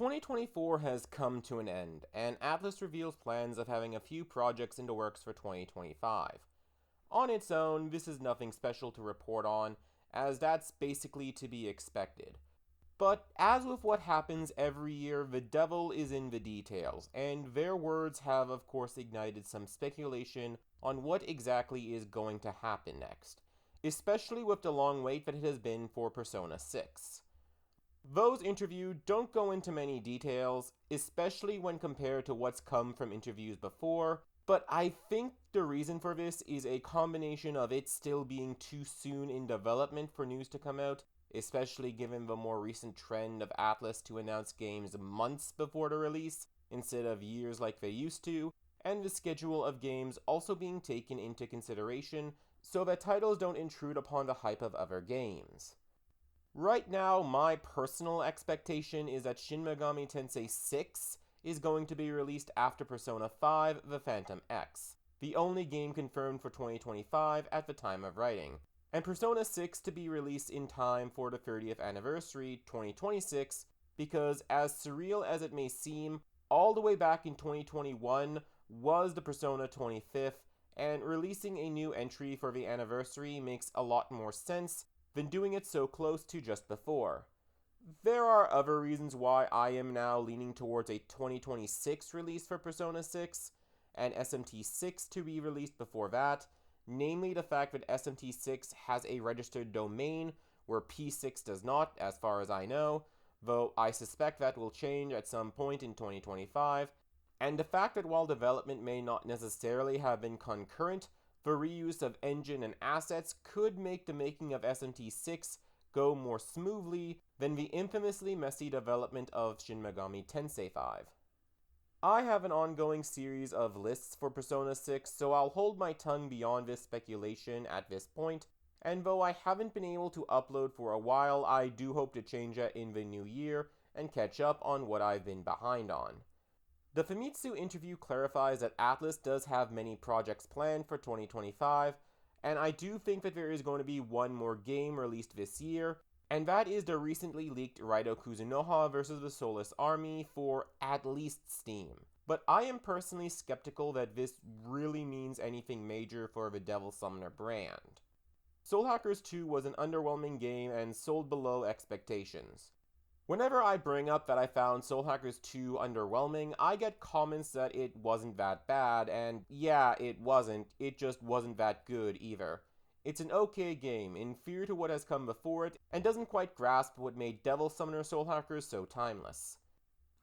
2024 has come to an end, and Atlus reveals plans of having a few projects in the works for 2025. On its own, this is nothing special to report on, as that's basically to be expected. But as with what happens every year, the devil is in the details, and their words have of course ignited some speculation on what exactly is going to happen next, especially with the long wait that it has been for Persona 6. Those interviewed don't go into many details, especially when compared to what's come from interviews before, but I think the reason for this is a combination of it still being too soon in development for news to come out, especially given the more recent trend of Atlus to announce games months before the release instead of years like they used to, and the schedule of games also being taken into consideration so that titles don't intrude upon the hype of other games. Right now, my personal expectation is that Shin Megami Tensei 6 is going to be released after Persona 5 The Phantom X, the only game confirmed for 2025 at the time of writing, and Persona 6 to be released in time for the 30th anniversary 2026, because as surreal as it may seem, all the way back in 2021 was the Persona 25th, and releasing a new entry for the anniversary makes a lot more sense than doing it so close to just before. There are other reasons why I am now leaning towards a 2026 release for Persona 6, and SMT6 to be released before that, namely the fact that SMT6 has a registered domain where P6 does not, as far as I know, though I suspect that will change at some point in 2025, and the fact that while development may not necessarily have been concurrent, the reuse of engine and assets could make the making of SMT6 go more smoothly than the infamously messy development of Shin Megami Tensei 5. I have an ongoing series of lists for Persona 6, so I'll hold my tongue beyond this speculation at this point, and though I haven't been able to upload for a while, I do hope to change that in the new year and catch up on what I've been behind on. The Famitsu interview clarifies that Atlus does have many projects planned for 2025, and I do think that there is going to be one more game released this year, and that is the recently leaked Raido Kuzunoha vs. the Soulless Army for at least Steam. But I am personally skeptical that this really means anything major for the Devil Summoner brand. Soul Hackers 2 was an underwhelming game and sold below expectations. Whenever I bring up that I found Soul Hackers 2 underwhelming, I get comments that it wasn't that bad, and yeah, it wasn't, it just wasn't that good either. It's an okay game, inferior to what has come before it, and doesn't quite grasp what made Devil Summoner Soul Hackers so timeless.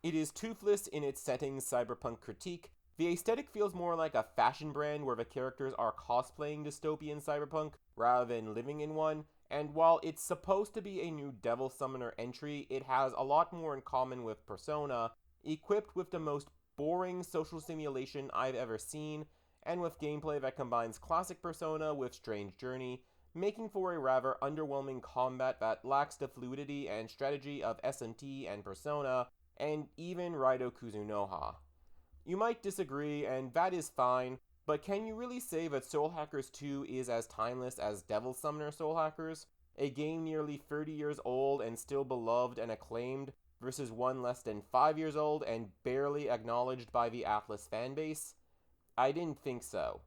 It is toothless in its setting's cyberpunk critique. The aesthetic feels more like a fashion brand where the characters are cosplaying dystopian cyberpunk rather than living in one, and while it's supposed to be a new Devil Summoner entry, it has a lot more in common with Persona, equipped with the most boring social simulation I've ever seen, and with gameplay that combines classic Persona with Strange Journey, making for a rather underwhelming combat that lacks the fluidity and strategy of SMT and Persona, and even Raido Kuzunoha. You might disagree, and that is fine, but can you really say that Soul Hackers 2 is as timeless as Devil Summoner Soul Hackers, a game nearly 30 years old and still beloved and acclaimed, versus one less than 5 years old and barely acknowledged by the Atlus fanbase? I didn't think so.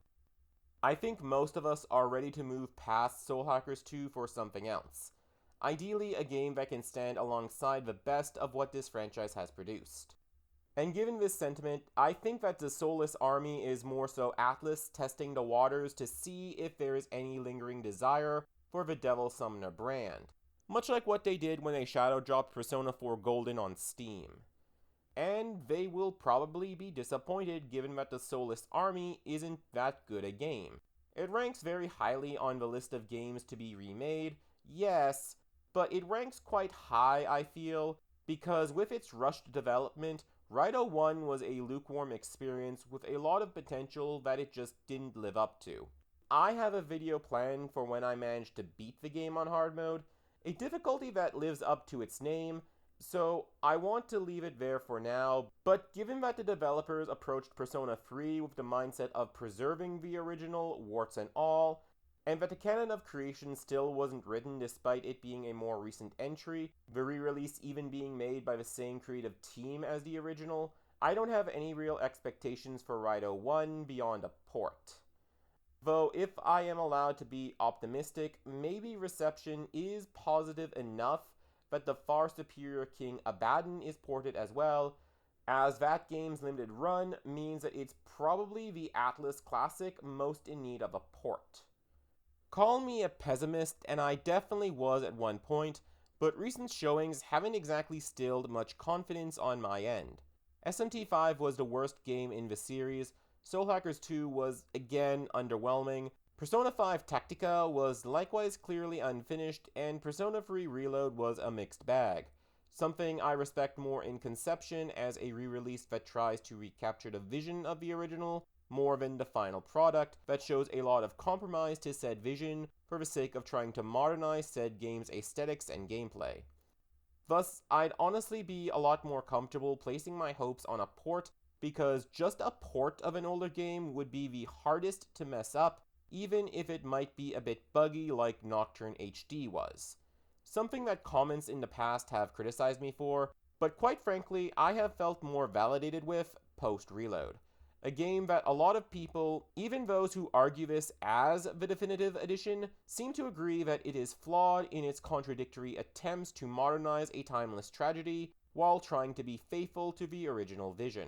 I think most of us are ready to move past Soul Hackers 2 for something else. Ideally, a game that can stand alongside the best of what this franchise has produced. And given this sentiment, I think that the Soulless Army is more so Atlus testing the waters to see if there is any lingering desire for the Devil Summoner brand, much like what they did when they shadow dropped Persona 4 Golden on Steam. And they will probably be disappointed given that the Soulless Army isn't that good a game. It ranks very highly on the list of games to be remade, yes, but it ranks quite high, I feel, because with its rushed development, Raido 1 was a lukewarm experience with a lot of potential that it just didn't live up to. I have a video planned for when I managed to beat the game on hard mode, a difficulty that lives up to its name, so I want to leave it there for now, but given that the developers approached Persona 3 with the mindset of preserving the original, warts and all, and that the canon of creation still wasn't written despite it being a more recent entry, the re-release even being made by the same creative team as the original, I don't have any real expectations for Raito 1 beyond a port. Though if I am allowed to be optimistic, maybe reception is positive enough that the far superior King Abaddon is ported as well, as that game's limited run means that it's probably the Atlus classic most in need of a port. Call me a pessimist, and I definitely was at one point, but recent showings haven't exactly stilled much confidence on my end. SMT5 was the worst game in the series, Soul Hackers 2 was again underwhelming, Persona 5 Tactica was likewise clearly unfinished, and Persona 3 Reload was a mixed bag. Something I respect more in conception as a re-release that tries to recapture the vision of the original, more than the final product that shows a lot of compromise to said vision for the sake of trying to modernize said game's aesthetics and gameplay. Thus, I'd honestly be a lot more comfortable placing my hopes on a port, because just a port of an older game would be the hardest to mess up, even if it might be a bit buggy like Nocturne HD was. Something that comments in the past have criticized me for, but quite frankly, I have felt more validated with post-reload. A game that a lot of people, even those who argue this as the definitive edition, seem to agree that it is flawed in its contradictory attempts to modernize a timeless tragedy while trying to be faithful to the original vision.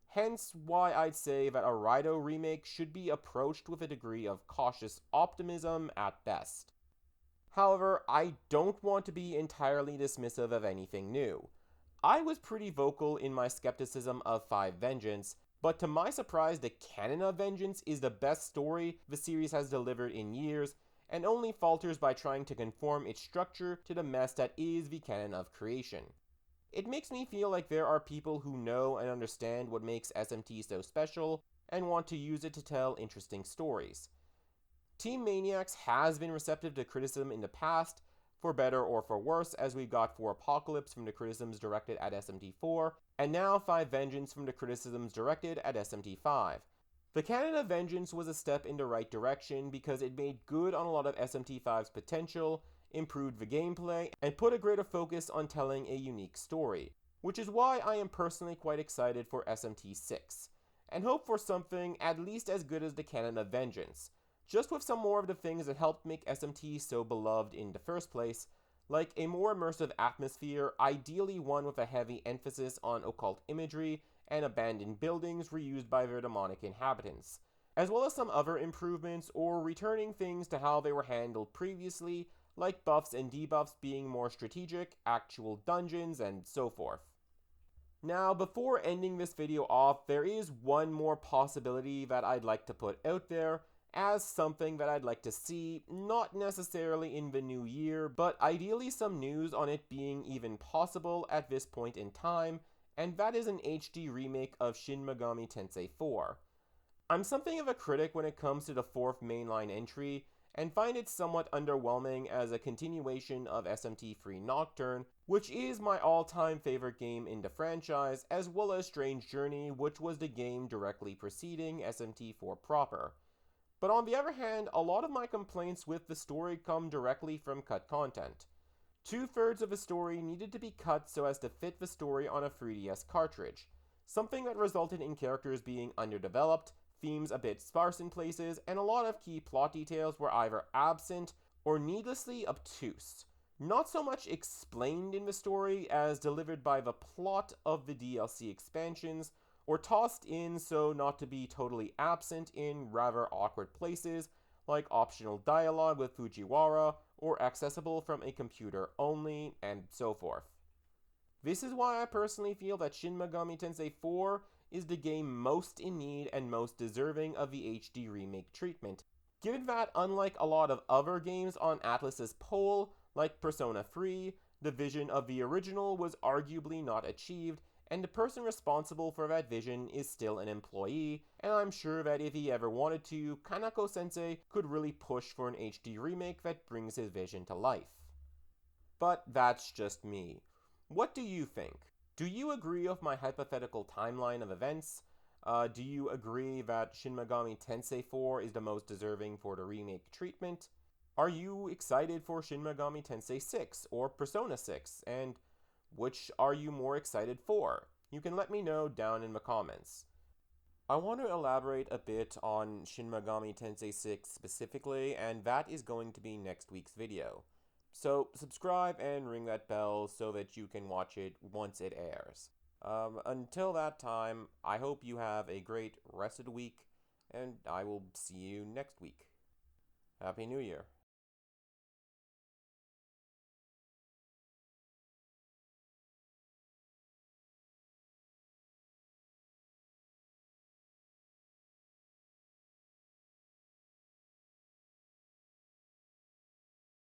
Hence why I'd say that a Raito remake should be approached with a degree of cautious optimism at best. However, I don't want to be entirely dismissive of anything new. I was pretty vocal in my skepticism of 5 Vengeance, but to my surprise, the canon of Vengeance is the best story the series has delivered in years, and only falters by trying to conform its structure to the mess that is the canon of creation. It makes me feel like there are people who know and understand what makes SMT so special, and want to use it to tell interesting stories. Team Maniacs has been receptive to criticism in the past, for better or for worse, as we got for Apocalypse from the criticisms directed at SMT4, and now 5 Vengeance from the criticisms directed at SMT5. The canon of Vengeance was a step in the right direction because it made good on a lot of SMT5's potential, improved the gameplay, and put a greater focus on telling a unique story, which is why I am personally quite excited for SMT6, and hope for something at least as good as the canon of Vengeance, just with some more of the things that helped make SMT so beloved in the first place, like a more immersive atmosphere, ideally one with a heavy emphasis on occult imagery and abandoned buildings reused by their demonic inhabitants, as well as some other improvements or returning things to how they were handled previously, like buffs and debuffs being more strategic, actual dungeons, and so forth. Now, before ending this video off, there is one more possibility that I'd like to put out there, as something that I'd like to see, not necessarily in the new year, but ideally some news on it being even possible at this point in time, and that is an HD remake of Shin Megami Tensei 4. I'm something of a critic when it comes to the 4th mainline entry, and find it somewhat underwhelming as a continuation of SMT3 Nocturne, which is my all-time favorite game in the franchise, as well as Strange Journey, which was the game directly preceding SMT4 proper. But on the other hand, a lot of my complaints with the story come directly from cut content. 2/3 of the story needed to be cut so as to fit the story on a 3DS cartridge, something that resulted in characters being underdeveloped, themes a bit sparse in places, and a lot of key plot details were either absent or needlessly obtuse. Not so much explained in the story as delivered by the plot of the DLC expansions, or tossed in so not to be totally absent in rather awkward places, like optional dialogue with Fujiwara, or accessible from a computer only, and so forth. This is why I personally feel that Shin Megami Tensei 4 is the game most in need and most deserving of the HD remake treatment, given that unlike a lot of other games on Atlus's poll, like Persona 3, the vision of the original was arguably not achieved, and the person responsible for that vision is still an employee, and I'm sure that if he ever wanted to, Kanako-sensei could really push for an HD remake that brings his vision to life. But that's just me. What do you think? Do you agree with my hypothetical timeline of events? Do you agree that Shin Megami Tensei 4 is the most deserving for the remake treatment? Are you excited for Shin Megami Tensei 6 or Persona 6? And which are you more excited for? You can let me know down in the comments. I want to elaborate a bit on Shin Megami Tensei 6 specifically, and that is going to be next week's video. So subscribe and ring that bell so that you can watch it once it airs. Until that time, I hope you have a great rest of the week, and I will see you next week. Happy New Year.